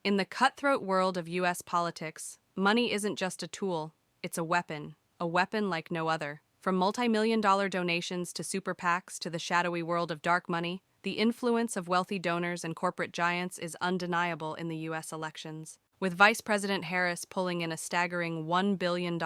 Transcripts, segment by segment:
In the cutthroat world of U.S. politics, money isn't just a tool, it's a weapon like no other. From multi-million-dollar donations to super PACs to the shadowy world of dark money, the influence of wealthy donors and corporate giants is undeniable in the U.S. elections. With Vice President Harris pulling in a staggering $1 billion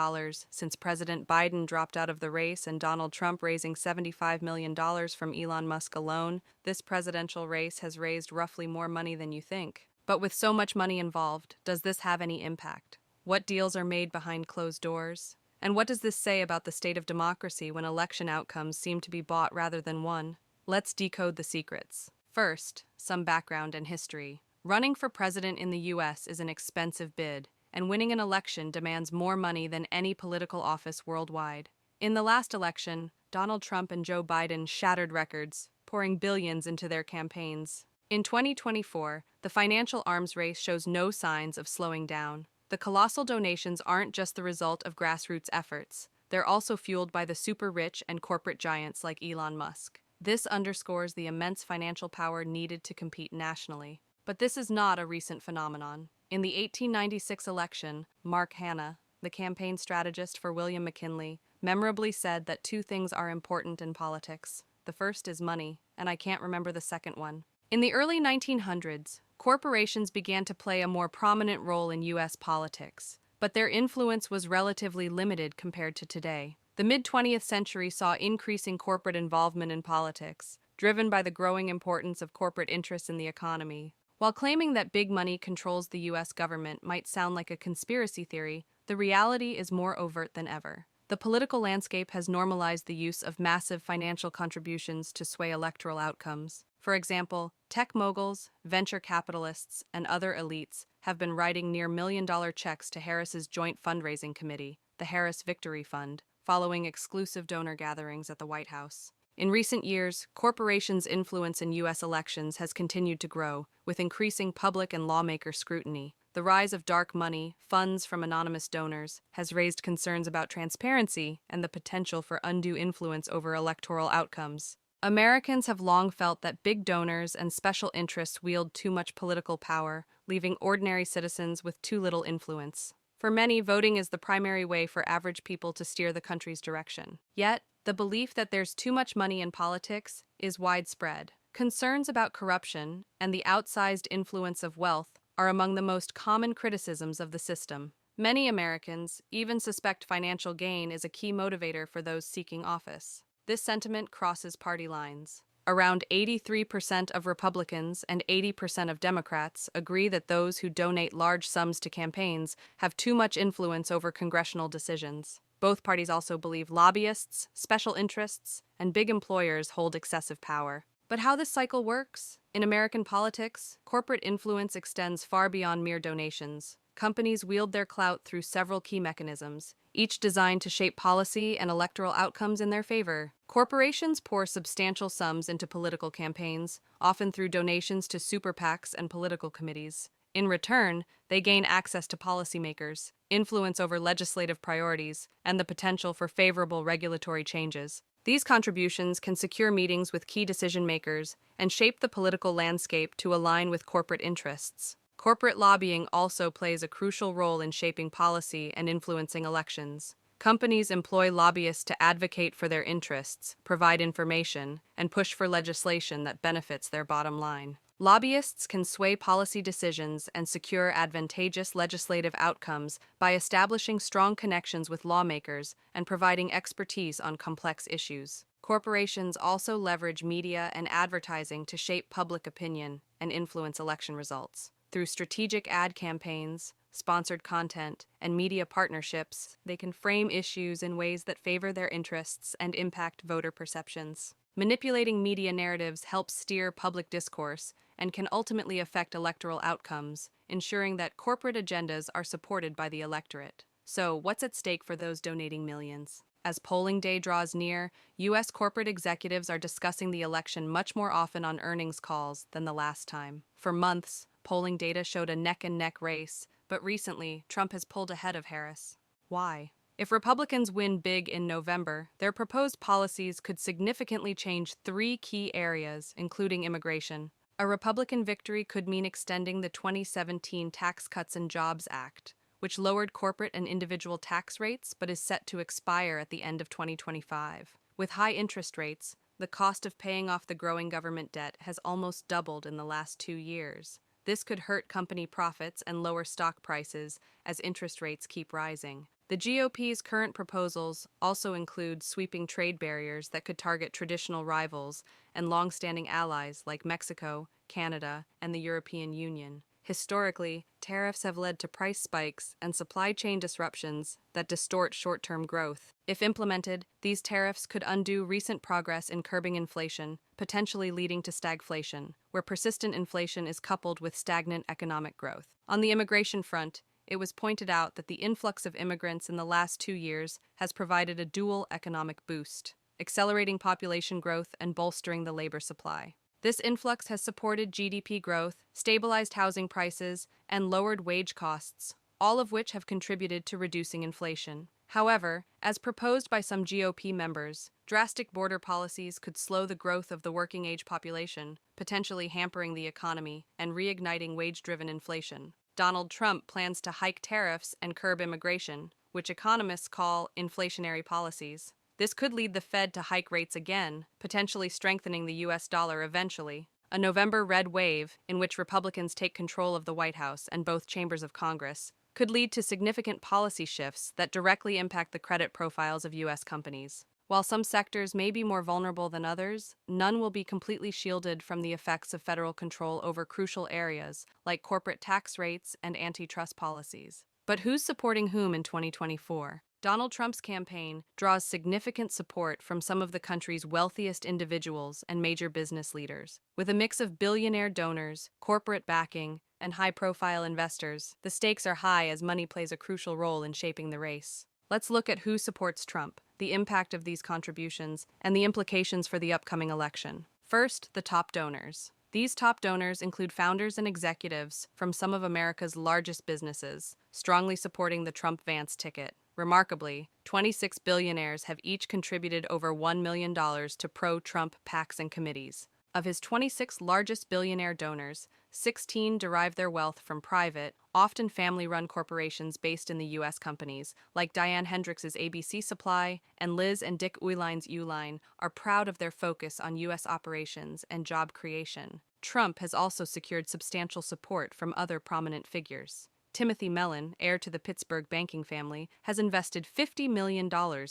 since President Biden dropped out of the race and Donald Trump raising $75 million from Elon Musk alone, this presidential race has raised roughly more money than you think. But with so much money involved, does this have any impact? What deals are made behind closed doors? And what does this say about the state of democracy when election outcomes seem to be bought rather than won? Let's decode the secrets. First, some background and history. Running for president in the U.S. is an expensive bid, and winning an election demands more money than any political office worldwide. In the last election, Donald Trump and Joe Biden shattered records, pouring billions into their campaigns. In 2024, the financial arms race shows no signs of slowing down. The colossal donations aren't just the result of grassroots efforts. They're also fueled by the super-rich and corporate giants like Elon Musk. This underscores the immense financial power needed to compete nationally. But this is not a recent phenomenon. In the 1896 election, Mark Hanna, the campaign strategist for William McKinley, memorably said that two things are important in politics. The first is money, and I can't remember the second one. In the early 1900s, corporations began to play a more prominent role in U.S. politics, but their influence was relatively limited compared to today. The mid-20th century saw increasing corporate involvement in politics, driven by the growing importance of corporate interests in the economy. While claiming that big money controls the U.S. government might sound like a conspiracy theory, the reality is more overt than ever. The political landscape has normalized the use of massive financial contributions to sway electoral outcomes. For example, tech moguls, venture capitalists, and other elites have been writing near million-dollar checks to Harris's joint fundraising committee, the Harris Victory Fund, following exclusive donor gatherings at the White House. In recent years, corporations' influence in U.S. elections has continued to grow, with increasing public and lawmaker scrutiny. The rise of dark money, funds from anonymous donors, has raised concerns about transparency and the potential for undue influence over electoral outcomes. Americans have long felt that big donors and special interests wield too much political power, leaving ordinary citizens with too little influence. For many, voting is the primary way for average people to steer the country's direction. Yet, the belief that there's too much money in politics is widespread. Concerns about corruption and the outsized influence of wealth are among the most common criticisms of the system. Many Americans even suspect financial gain is a key motivator for those seeking office. This sentiment crosses party lines. Around 83% of Republicans and 80% of Democrats agree that those who donate large sums to campaigns have too much influence over congressional decisions. Both parties also believe lobbyists, special interests, and big employers hold excessive power. But how this cycle works? In American politics, corporate influence extends far beyond mere donations. Companies wield their clout through several key mechanisms, each designed to shape policy and electoral outcomes in their favor. Corporations pour substantial sums into political campaigns, often through donations to super PACs and political committees. In return, they gain access to policymakers, influence over legislative priorities, and the potential for favorable regulatory changes. These contributions can secure meetings with key decision-makers and shape the political landscape to align with corporate interests. Corporate lobbying also plays a crucial role in shaping policy and influencing elections. Companies employ lobbyists to advocate for their interests, provide information, and push for legislation that benefits their bottom line. Lobbyists can sway policy decisions and secure advantageous legislative outcomes by establishing strong connections with lawmakers and providing expertise on complex issues. Corporations also leverage media and advertising to shape public opinion and influence election results. Through strategic ad campaigns, sponsored content, and media partnerships, they can frame issues in ways that favor their interests and impact voter perceptions. Manipulating media narratives helps steer public discourse and can ultimately affect electoral outcomes, ensuring that corporate agendas are supported by the electorate. So, what's at stake for those donating millions? As polling day draws near, U.S. corporate executives are discussing the election much more often on earnings calls than the last time. For months, polling data showed a neck-and-neck race, but recently, Trump has pulled ahead of Harris. Why? If Republicans win big in November, their proposed policies could significantly change three key areas, including immigration. A Republican victory could mean extending the 2017 Tax Cuts and Jobs Act, which lowered corporate and individual tax rates but is set to expire at the end of 2025. With high interest rates, the cost of paying off the growing government debt has almost doubled in the last 2 years. This could hurt company profits and lower stock prices as interest rates keep rising. The GOP's current proposals also include sweeping trade barriers that could target traditional rivals and long-standing allies like Mexico, Canada, and the European Union. Historically, tariffs have led to price spikes and supply chain disruptions that distort short-term growth. If implemented, these tariffs could undo recent progress in curbing inflation, potentially leading to stagflation, where persistent inflation is coupled with stagnant economic growth. On the immigration front, it was pointed out that the influx of immigrants in the last 2 years has provided a dual economic boost, accelerating population growth and bolstering the labor supply. This influx has supported GDP growth, stabilized housing prices, and lowered wage costs, all of which have contributed to reducing inflation. However, as proposed by some GOP members, drastic border policies could slow the growth of the working-age population, potentially hampering the economy and reigniting wage-driven inflation. Donald Trump plans to hike tariffs and curb immigration, which economists call inflationary policies. This could lead the Fed to hike rates again, potentially strengthening the U.S. dollar eventually. A November red wave, in which Republicans take control of the White House and both chambers of Congress, could lead to significant policy shifts that directly impact the credit profiles of U.S. companies. While some sectors may be more vulnerable than others, none will be completely shielded from the effects of federal control over crucial areas like corporate tax rates and antitrust policies. But who's supporting whom in 2024? Donald Trump's campaign draws significant support from some of the country's wealthiest individuals and major business leaders. With a mix of billionaire donors, corporate backing, and high-profile investors, the stakes are high as money plays a crucial role in shaping the race. Let's look at who supports Trump, the impact of these contributions, and the implications for the upcoming election. First, the top donors. These top donors include founders and executives from some of America's largest businesses, strongly supporting the Trump-Vance ticket. Remarkably, 26 billionaires have each contributed over $1 million to pro-Trump PACs and committees. Of his 26 largest billionaire donors, 16 derive their wealth from private, often family-run corporations based in the U.S. companies, like Diane Hendricks' ABC Supply and Liz and Dick Uihlein's Uline, are proud of their focus on U.S. operations and job creation. Trump has also secured substantial support from other prominent figures. Timothy Mellon, heir to the Pittsburgh banking family, has invested $50 million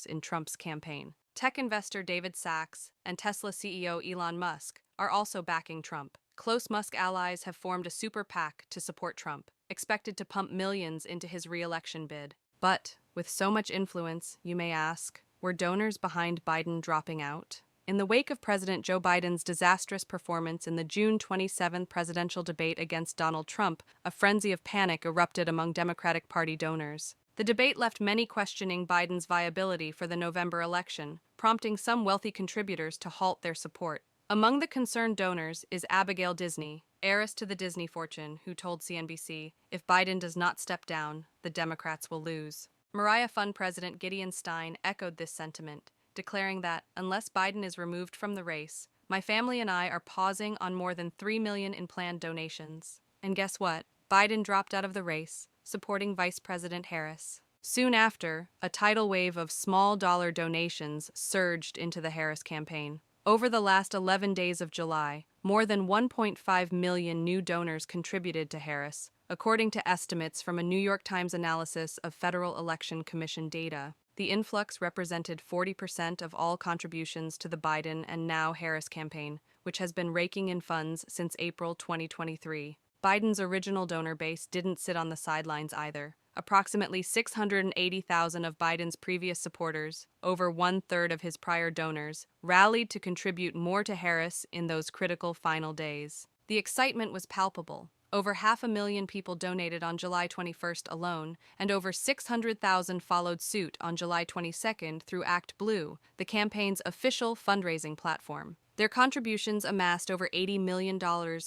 in Trump's campaign. Tech investor David Sachs and Tesla CEO Elon Musk are also backing Trump. Close Musk allies have formed a super PAC to support Trump, expected to pump millions into his re-election bid. But, with so much influence, you may ask, were donors behind Biden dropping out? In the wake of President Joe Biden's disastrous performance in the June 27 presidential debate against Donald Trump, a frenzy of panic erupted among Democratic Party donors. The debate left many questioning Biden's viability for the November election, prompting some wealthy contributors to halt their support. Among the concerned donors is Abigail Disney, heiress to the Disney fortune, who told CNBC, "If Biden does not step down, the Democrats will lose." Mariah Fund President Gideon Stein echoed this sentiment, declaring that, unless Biden is removed from the race, my family and I are pausing on more than $3 million in planned donations. And guess what? Biden dropped out of the race, supporting Vice President Harris. Soon after, a tidal wave of small-dollar donations surged into the Harris campaign. Over the last 11 days of July, more than 1.5 million new donors contributed to Harris, according to estimates from a New York Times analysis of Federal Election Commission data. The influx represented 40% of all contributions to the Biden and now Harris campaign, which has been raking in funds since April 2023. Biden's original donor base didn't sit on the sidelines either. Approximately 680,000 of Biden's previous supporters, over one-third of his prior donors, rallied to contribute more to Harris in those critical final days. The excitement was palpable. Over 500,000 people donated on July 21st alone, and over 600,000 followed suit on July 22nd through Act Blue, the campaign's official fundraising platform. Their contributions amassed over $80 million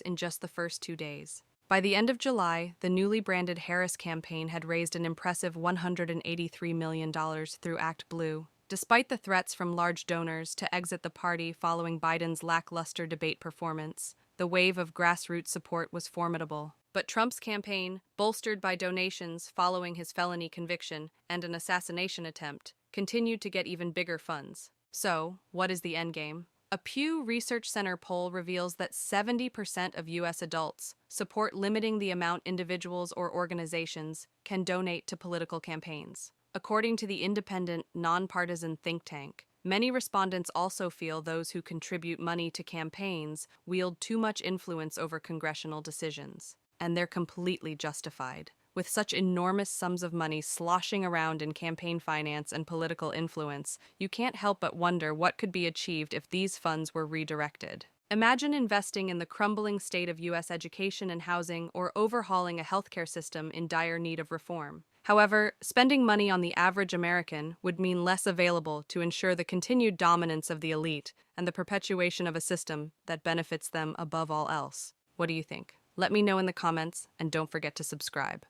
in just the first 2 days. By the end of July, the newly branded Harris campaign had raised an impressive $183 million through Act Blue. Despite the threats from large donors to exit the party following Biden's lackluster debate performance, the wave of grassroots support was formidable. But Trump's campaign, bolstered by donations following his felony conviction and an assassination attempt, continued to get even bigger funds. So, what is the endgame? A Pew Research Center poll reveals that 70% of U.S. adults support limiting the amount individuals or organizations can donate to political campaigns. According to the independent, nonpartisan think tank, many respondents also feel those who contribute money to campaigns wield too much influence over congressional decisions. And they're completely justified. With such enormous sums of money sloshing around in campaign finance and political influence, you can't help but wonder what could be achieved if these funds were redirected. Imagine investing in the crumbling state of U.S. education and housing, or overhauling a healthcare system in dire need of reform. However, spending money on the average American would mean less available to ensure the continued dominance of the elite and the perpetuation of a system that benefits them above all else. What do you think? Let me know in the comments, and don't forget to subscribe.